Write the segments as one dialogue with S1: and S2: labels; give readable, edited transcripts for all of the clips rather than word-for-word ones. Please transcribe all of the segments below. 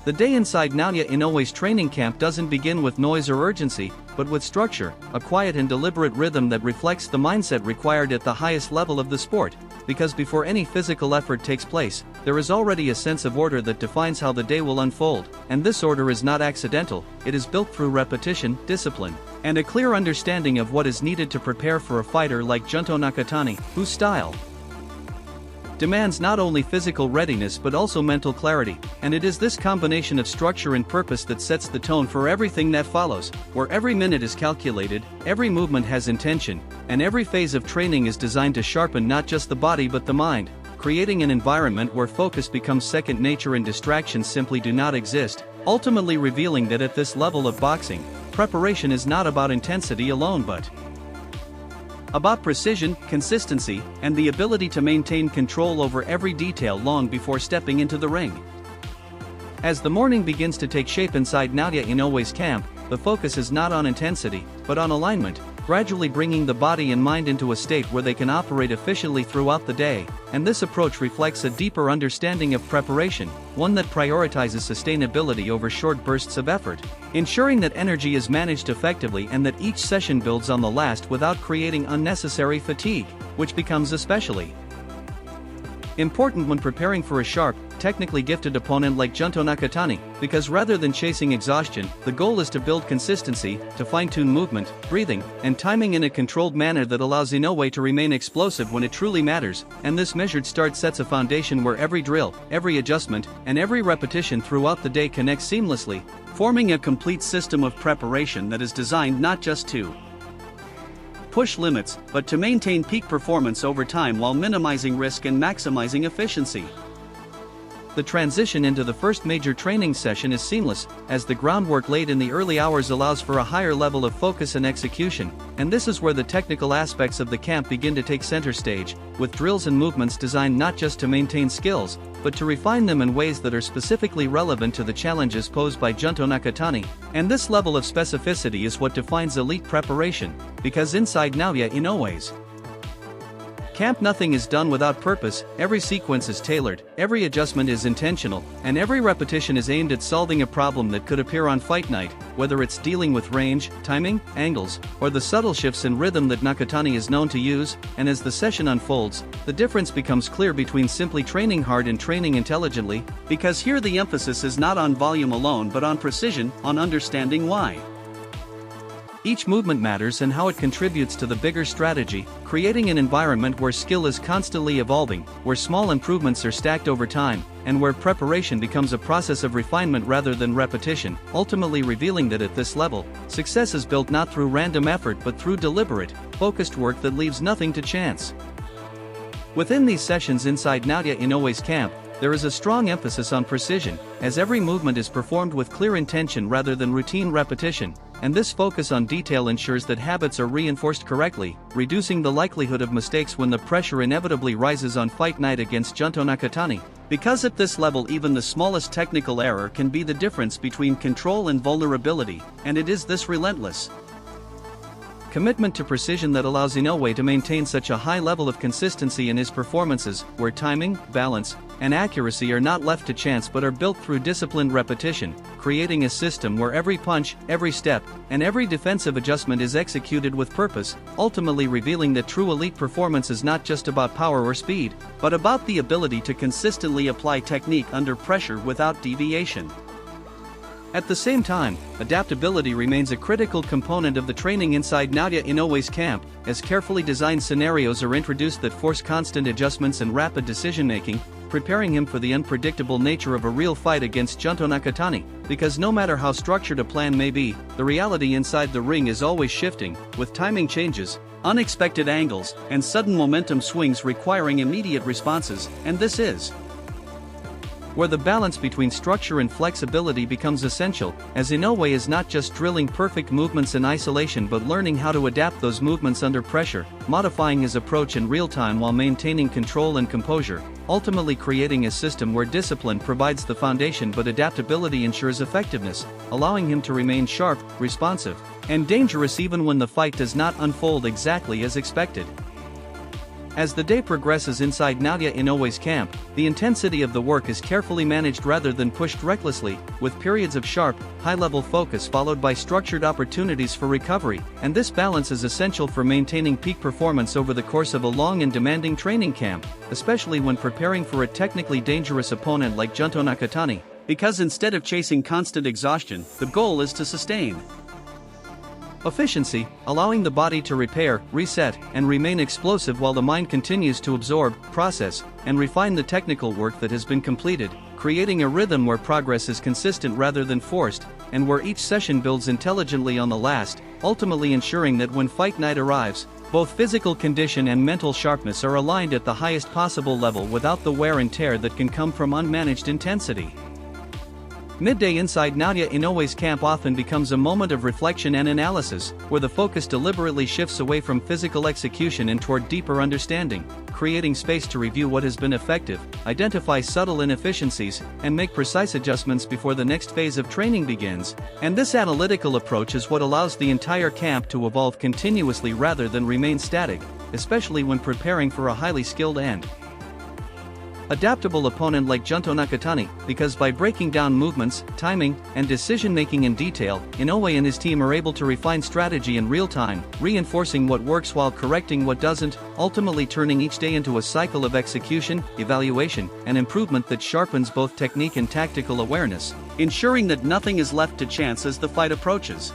S1: The day inside Naoya Inoue's training camp doesn't begin with noise or urgency, but with structure, a quiet and deliberate rhythm that reflects the mindset required at the highest level of the sport, because before any physical effort takes place, there is already a sense of order that defines how the day will unfold, and this order is not accidental, it is built through repetition, discipline, and a clear understanding of what is needed to prepare for a fighter like Junto Nakatani, whose style demands not only physical readiness but also mental clarity, and it is this combination of structure and purpose that sets the tone for everything that follows, where every minute is calculated, every movement has intention, and every phase of training is designed to sharpen not just the body but the mind, creating an environment where focus becomes second nature and distractions simply do not exist, ultimately revealing that at this level of boxing, preparation is not about intensity alone but about precision, consistency, and the ability to maintain control over every detail long before stepping into the ring. As the morning begins to take shape inside Naoya Inoue's camp, the focus is not on intensity, but on alignment, gradually bringing the body and mind into a state where they can operate efficiently throughout the day, and this approach reflects a deeper understanding of preparation, one that prioritizes sustainability over short bursts of effort, ensuring that energy is managed effectively and that each session builds on the last without creating unnecessary fatigue, which becomes especially important when preparing for a sharp, technically gifted opponent like Junto Nakatani, because rather than chasing exhaustion, the goal is to build consistency, to fine-tune movement, breathing, and timing in a controlled manner that allows Inoue to remain explosive when it truly matters, and this measured start sets a foundation where every drill, every adjustment, and every repetition throughout the day connects seamlessly, forming a complete system of preparation that is designed not just to push limits, but to maintain peak performance over time while minimizing risk and maximizing efficiency. The transition into the first major training session is seamless, as the groundwork laid in the early hours allows for a higher level of focus and execution, and this is where the technical aspects of the camp begin to take center stage, with drills and movements designed not just to maintain skills, but to refine them in ways that are specifically relevant to the challenges posed by Junto Nakatani, and this level of specificity is what defines elite preparation, because inside Naoya Inoue's camp nothing is done without purpose, every sequence is tailored, every adjustment is intentional, and every repetition is aimed at solving a problem that could appear on fight night, whether it's dealing with range, timing, angles, or the subtle shifts in rhythm that Nakatani is known to use, and as the session unfolds, the difference becomes clear between simply training hard and training intelligently, because here the emphasis is not on volume alone but on precision, on understanding why each movement matters and how it contributes to the bigger strategy, creating an environment where skill is constantly evolving, where small improvements are stacked over time, and where preparation becomes a process of refinement rather than repetition, ultimately revealing that at this level, success is built not through random effort but through deliberate, focused work that leaves nothing to chance. Within these sessions inside Naoya Inoue's camp, there is a strong emphasis on precision, as every movement is performed with clear intention rather than routine repetition, and this focus on detail ensures that habits are reinforced correctly, reducing the likelihood of mistakes when the pressure inevitably rises on fight night against Junto Nakatani, because at this level even the smallest technical error can be the difference between control and vulnerability, and it is this relentless commitment to precision that allows Inoue to maintain such a high level of consistency in his performances, where timing, balance, and accuracy are not left to chance but are built through disciplined repetition, creating a system where every punch, every step, and every defensive adjustment is executed with purpose, ultimately revealing that true elite performance is not just about power or speed, but about the ability to consistently apply technique under pressure without deviation. At the same time, adaptability remains a critical component of the training inside Naoya Inoue's camp, as carefully designed scenarios are introduced that force constant adjustments and rapid decision-making, preparing him for the unpredictable nature of a real fight against Junto Nakatani, because no matter how structured a plan may be, the reality inside the ring is always shifting, with timing changes, unexpected angles, and sudden momentum swings requiring immediate responses, and this is where the balance between structure and flexibility becomes essential, as Inoue is not just drilling perfect movements in isolation but learning how to adapt those movements under pressure, modifying his approach in real time while maintaining control and composure, ultimately creating a system where discipline provides the foundation but adaptability ensures effectiveness, allowing him to remain sharp, responsive, and dangerous even when the fight does not unfold exactly as expected. As the day progresses inside Naoya Inoue's camp, the intensity of the work is carefully managed rather than pushed recklessly, with periods of sharp, high-level focus followed by structured opportunities for recovery, and this balance is essential for maintaining peak performance over the course of a long and demanding training camp, especially when preparing for a technically dangerous opponent like Junto Nakatani, because instead of chasing constant exhaustion, the goal is to sustain efficiency, allowing the body to repair, reset, and remain explosive while the mind continues to absorb, process, and refine the technical work that has been completed, creating a rhythm where progress is consistent rather than forced, and where each session builds intelligently on the last, ultimately ensuring that when fight night arrives, both physical condition and mental sharpness are aligned at the highest possible level without the wear and tear that can come from unmanaged intensity. Midday inside Naoya Inoue's camp often becomes a moment of reflection and analysis, where the focus deliberately shifts away from physical execution and toward deeper understanding, creating space to review what has been effective, identify subtle inefficiencies, and make precise adjustments before the next phase of training begins. And this analytical approach is what allows the entire camp to evolve continuously rather than remain static, especially when preparing for a highly skilled and adaptable opponent like Junto Nakatani, because by breaking down movements, timing, and decision-making in detail, Inoue and his team are able to refine strategy in real time, reinforcing what works while correcting what doesn't, ultimately turning each day into a cycle of execution, evaluation, and improvement that sharpens both technique and tactical awareness, ensuring that nothing is left to chance as the fight approaches.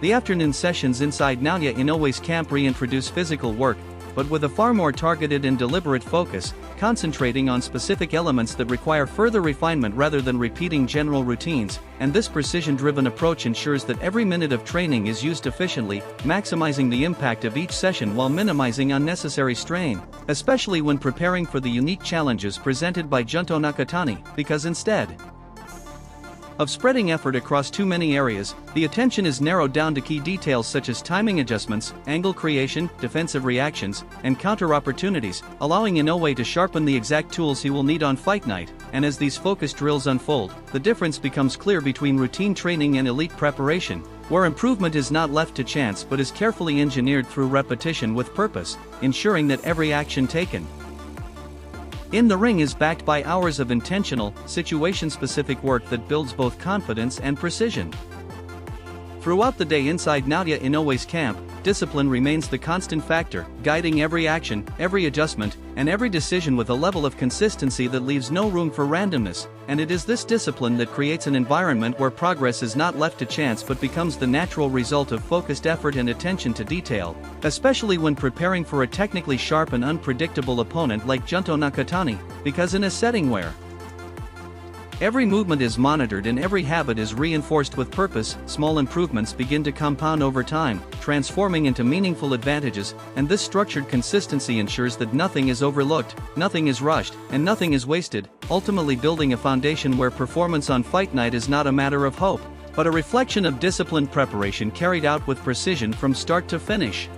S1: The afternoon sessions inside Naoya Inoue's camp reintroduce physical work, but with a far more targeted and deliberate focus, concentrating on specific elements that require further refinement rather than repeating general routines, and this precision-driven approach ensures that every minute of training is used efficiently, maximizing the impact of each session while minimizing unnecessary strain, especially when preparing for the unique challenges presented by Junto Nakatani, because instead of spreading effort across too many areas, the attention is narrowed down to key details such as timing adjustments, angle creation, defensive reactions, and counter opportunities, allowing Inoue to sharpen the exact tools he will need on fight night. And as these focus drills unfold, the difference becomes clear between routine training and elite preparation, where improvement is not left to chance but is carefully engineered through repetition with purpose, ensuring that every action taken in the ring is backed by hours of intentional, situation-specific work that builds both confidence and precision. Throughout the day inside Naoya Inoue's camp, discipline remains the constant factor, guiding every action, every adjustment, and every decision with a level of consistency that leaves no room for randomness, and it is this discipline that creates an environment where progress is not left to chance but becomes the natural result of focused effort and attention to detail, especially when preparing for a technically sharp and unpredictable opponent like Junto Nakatani, because in a setting where every movement is monitored and every habit is reinforced with purpose, small improvements begin to compound over time, transforming into meaningful advantages, and this structured consistency ensures that nothing is overlooked, nothing is rushed, and nothing is wasted, ultimately building a foundation where performance on fight night is not a matter of hope, but a reflection of disciplined preparation carried out with precision from start to finish.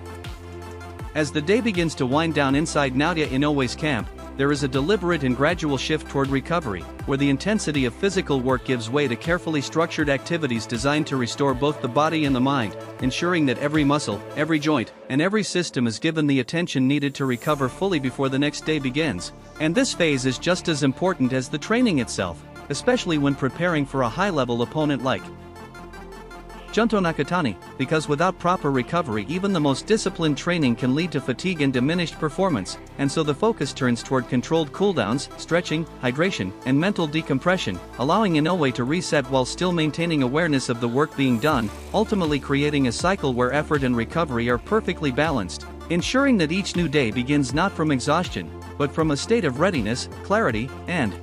S1: As the day begins to wind down inside Naoya Inoue's camp, there is a deliberate and gradual shift toward recovery, where the intensity of physical work gives way to carefully structured activities designed to restore both the body and the mind, ensuring that every muscle, every joint, and every system is given the attention needed to recover fully before the next day begins. And this phase is just as important as the training itself, especially when preparing for a high-level opponent like Junto Nakatani, because without proper recovery even the most disciplined training can lead to fatigue and diminished performance, and so the focus turns toward controlled cooldowns, stretching, hydration, and mental decompression, allowing Inoue to reset while still maintaining awareness of the work being done, ultimately creating a cycle where effort and recovery are perfectly balanced, ensuring that each new day begins not from exhaustion, but from a state of readiness, clarity, and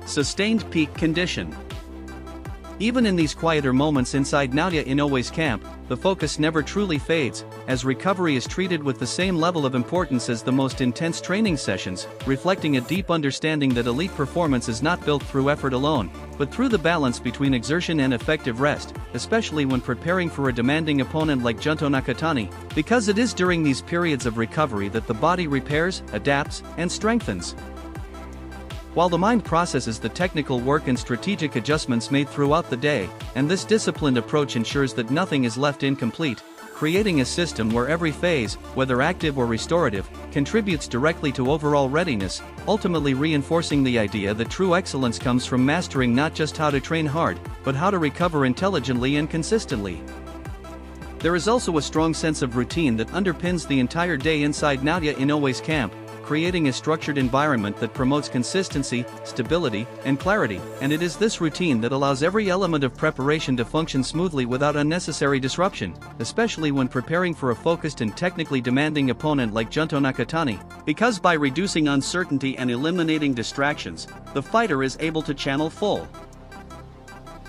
S1: sustained peak condition. Even in these quieter moments inside Naoya Inoue's camp, the focus never truly fades, as recovery is treated with the same level of importance as the most intense training sessions, reflecting a deep understanding that elite performance is not built through effort alone, but through the balance between exertion and effective rest, especially when preparing for a demanding opponent like Junto Nakatani, because it is during these periods of recovery that the body repairs, adapts, and strengthens, while the mind processes the technical work and strategic adjustments made throughout the day, and this disciplined approach ensures that nothing is left incomplete, creating a system where every phase, whether active or restorative, contributes directly to overall readiness, ultimately reinforcing the idea that true excellence comes from mastering not just how to train hard, but how to recover intelligently and consistently. There is also a strong sense of routine that underpins the entire day inside Naoya Inoue's camp, creating a structured environment that promotes consistency, stability, and clarity, and it is this routine that allows every element of preparation to function smoothly without unnecessary disruption, especially when preparing for a focused and technically demanding opponent like Junto Nakatani, because by reducing uncertainty and eliminating distractions, the fighter is able to channel full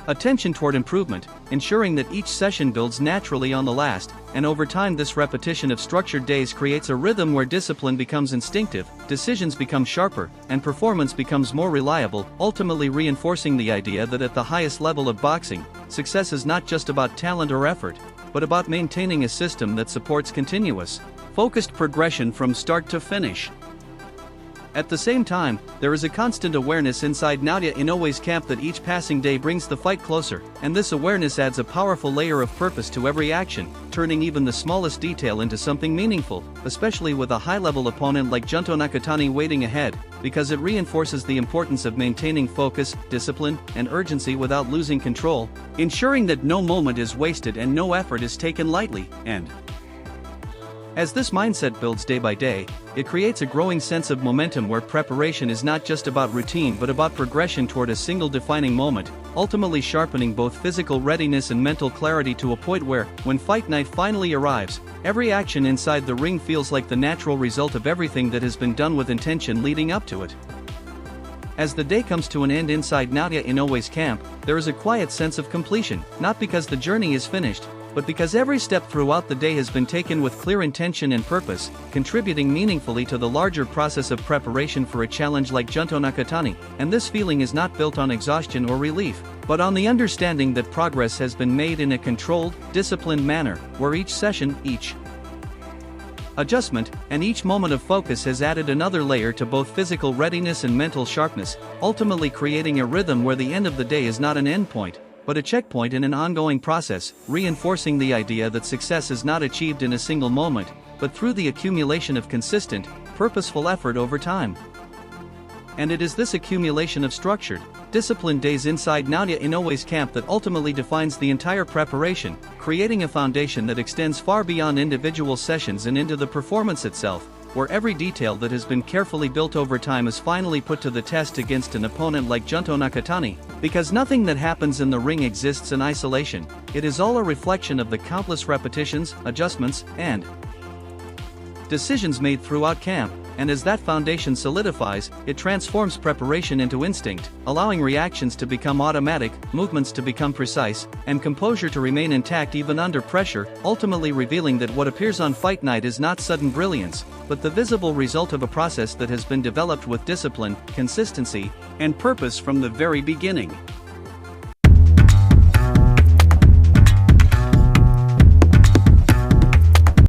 S1: attention toward improvement, ensuring that each session builds naturally on the last, and over time this repetition of structured days creates a rhythm where discipline becomes instinctive, decisions become sharper, and performance becomes more reliable, ultimately reinforcing the idea that at the highest level of boxing, success is not just about talent or effort, but about maintaining a system that supports continuous, focused progression from start to finish. At the same time, there is a constant awareness inside Naoya Inoue's camp that each passing day brings the fight closer, and this awareness adds a powerful layer of purpose to every action, turning even the smallest detail into something meaningful, especially with a high-level opponent like Junto Nakatani waiting ahead, because it reinforces the importance of maintaining focus, discipline, and urgency without losing control, ensuring that no moment is wasted and no effort is taken lightly, and as this mindset builds day by day, it creates a growing sense of momentum where preparation is not just about routine but about progression toward a single defining moment, ultimately sharpening both physical readiness and mental clarity to a point where, when fight night finally arrives, every action inside the ring feels like the natural result of everything that has been done with intention leading up to it. As the day comes to an end inside Naoya Inoue's camp, there is a quiet sense of completion, not because the journey is finished, but because every step throughout the day has been taken with clear intention and purpose, contributing meaningfully to the larger process of preparation for a challenge like Junto Nakatani, and this feeling is not built on exhaustion or relief, but on the understanding that progress has been made in a controlled, disciplined manner, where each session, each adjustment, and each moment of focus has added another layer to both physical readiness and mental sharpness, ultimately creating a rhythm where the end of the day is not an endpoint, but a checkpoint in an ongoing process, reinforcing the idea that success is not achieved in a single moment, but through the accumulation of consistent, purposeful effort over time. And it is this accumulation of structured, disciplined days inside Naoya Inoue's camp that ultimately defines the entire preparation, creating a foundation that extends far beyond individual sessions and into the performance itself, where every detail that has been carefully built over time is finally put to the test against an opponent like Junto Nakatani, because nothing that happens in the ring exists in isolation, it is all a reflection of the countless repetitions, adjustments, and decisions made throughout camp, and as that foundation solidifies, it transforms preparation into instinct, allowing reactions to become automatic, movements to become precise, and composure to remain intact even under pressure, ultimately revealing that what appears on fight night is not sudden brilliance, but the visible result of a process that has been developed with discipline, consistency, and purpose from the very beginning.